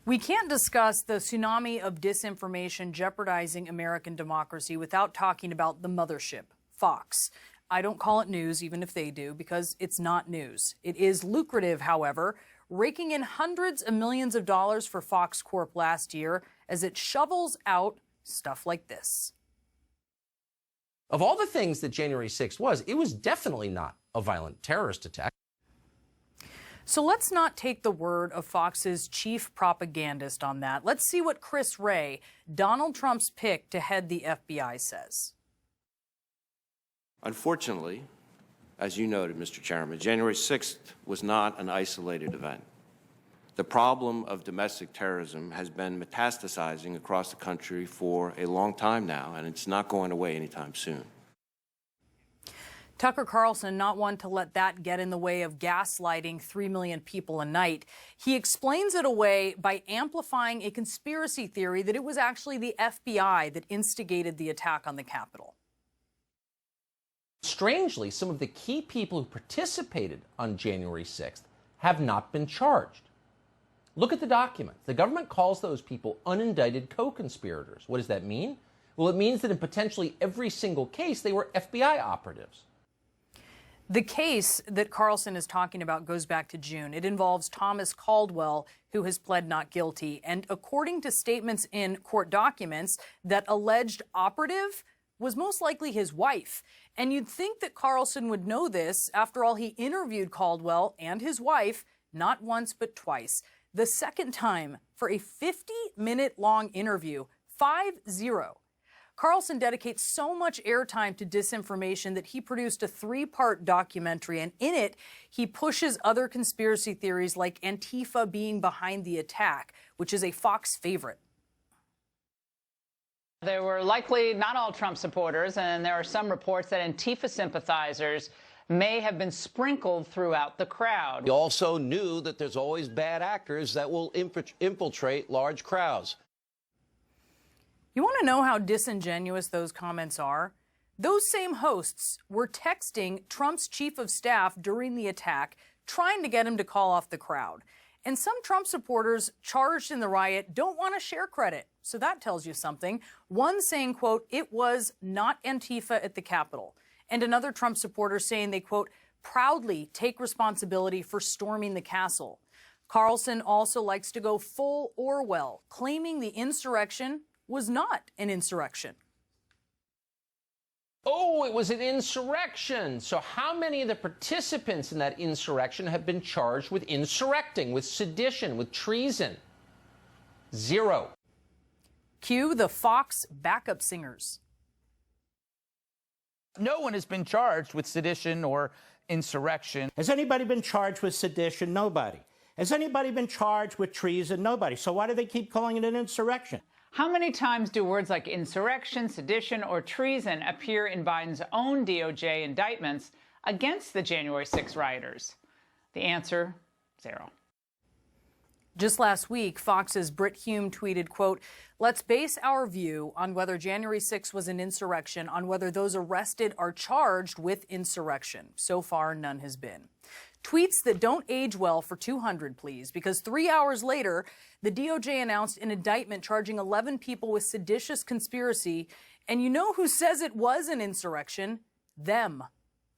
We can't discuss the tsunami of disinformation jeopardizing American democracy without talking about the mothership, Fox. I don't call it news, even if they do, because it's not news. It is lucrative, however, raking in hundreds of millions of dollars for Fox Corp last year as it shovels out stuff like this. Of all the things that January 6th was, it was definitely not a violent terrorist attack. So let's not take the word of Fox's chief propagandist on that. Let's see what Chris Wray, Donald Trump's pick to head the FBI, says. Unfortunately, as you noted, Mr. Chairman, January 6th was not an isolated event. The problem of domestic terrorism has been metastasizing across the country for a long time now, and it's not going away anytime soon. Tucker Carlson, not one to let that get in the way of gaslighting 3 million people a night. He explains it away by amplifying a conspiracy theory that it was actually the FBI that instigated the attack on the Capitol. Strangely, some of the key people who participated on January 6th have not been charged. Look at the documents. The government calls those people unindicted co-conspirators. What does that mean? Well, it means that in potentially every single case, they were FBI operatives. The case that Carlson is talking about goes back to June. It involves Thomas Caldwell, who has pled not guilty. And according to statements in court documents, that alleged operative was most likely his wife. And you'd think that Carlson would know this. After all, he interviewed Caldwell and his wife not once but twice. The second time for a 50-minute-long interview, 5-0. Carlson dedicates so much airtime to disinformation that he produced a 3-part documentary, and in it, he pushes other conspiracy theories like Antifa being behind the attack, which is a Fox favorite. There were likely not all Trump supporters, and there are some reports that Antifa sympathizers may have been sprinkled throughout the crowd. We also knew that there's always bad actors that will infiltrate large crowds. You want to know how disingenuous those comments are? Those same hosts were texting Trump's chief of staff during the attack, trying to get him to call off the crowd. And some Trump supporters charged in the riot don't want to share credit. So that tells you something. One saying, quote, it was not Antifa at the Capitol. And another Trump supporter saying they, quote, proudly take responsibility for storming the castle. Carlson also likes to go full Orwell, claiming the insurrection was not an insurrection. Oh, it was an insurrection. So how many of the participants in that insurrection have been charged with insurrecting, with sedition, with treason? 0. Cue the Fox backup singers. No one has been charged with sedition or insurrection. Has anybody been charged with sedition? Nobody. Has anybody been charged with treason? Nobody. So why do they keep calling it an insurrection? How many times do words like insurrection, sedition, or treason appear in Biden's own DOJ indictments against the January 6 rioters? The answer, 0. Just last week, Fox's Brit Hume tweeted, quote, let's base our view on whether January 6 was an insurrection on whether those arrested are charged with insurrection. So far, none has been. Tweets that don't age well for 200, please, because 3 hours later, the DOJ announced an indictment charging 11 people with seditious conspiracy. And you know who says it was an insurrection? Them.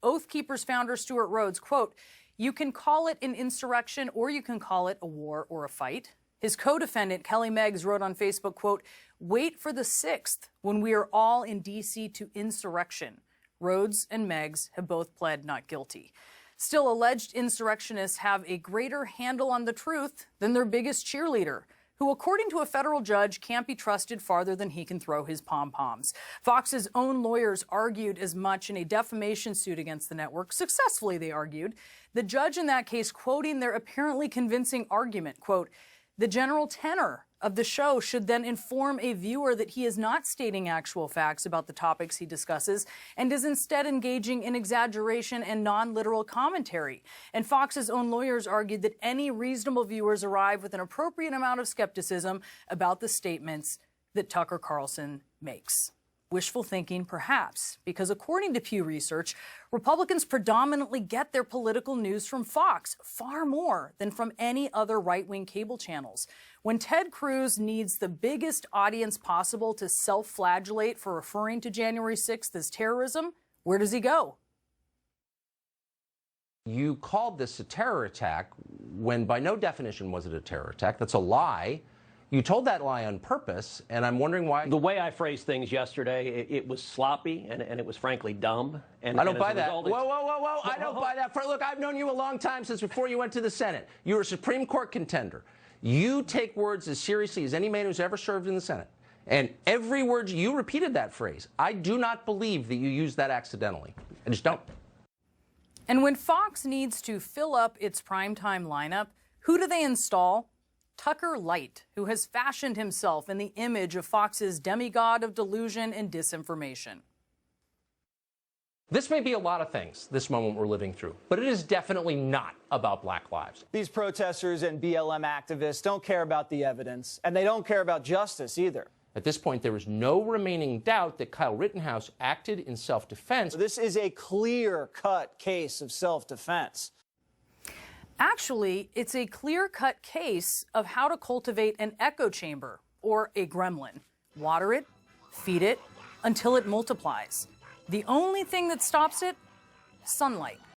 Oath Keepers founder Stuart Rhodes, quote, you can call it an insurrection or you can call it a war or a fight. His co-defendant, Kelly Meggs, wrote on Facebook, quote, wait for the 6th when we are all in D.C. to insurrection. Rhodes and Meggs have both pled not guilty. Still, alleged insurrectionists have a greater handle on the truth than their biggest cheerleader, who, according to a federal judge, can't be trusted farther than he can throw his pom-poms. Fox's own lawyers argued as much in a defamation suit against the network. Successfully, they argued. The judge in that case quoting their apparently convincing argument, quote, the general tenor of the show should then inform a viewer that he is not stating actual facts about the topics he discusses and is instead engaging in exaggeration and non-literal commentary. And Fox's own lawyers argued that any reasonable viewers arrive with an appropriate amount of skepticism about the statements that Tucker Carlson makes. Wishful thinking, perhaps, because according to Pew Research, Republicans predominantly get their political news from Fox, far more than from any other right-wing cable channels. When Ted Cruz needs the biggest audience possible to self-flagellate for referring to January 6th as terrorism, where does he go? You called this a terror attack when by no definition was it a terror attack. That's a lie. You told that lie on purpose, and I'm wondering why. The way I phrased things yesterday, it was sloppy, and it was frankly dumb. And I don't buy that. result, Whoa. I don't buy that. Look, I've known you a long time, since before you went to the Senate. You were a Supreme Court contender. You take words as seriously as any man who's ever served in the Senate. And every word, you repeated that phrase. I do not believe that you used that accidentally. I just don't. And when Fox needs to fill up its primetime lineup, who do they install? Tucker Light, who has fashioned himself in the image of Fox's demigod of delusion and disinformation. This may be a lot of things, this moment we're living through, but it is definitely not about Black lives. These protesters and BLM activists don't care about the evidence, and they don't care about justice either. At this point, there is no remaining doubt that Kyle Rittenhouse acted in self-defense. This is a clear-cut case of self-defense. Actually, it's a clear-cut case of how to cultivate an echo chamber, or a gremlin. Water it, feed it, until it multiplies. The only thing that stops it? Sunlight.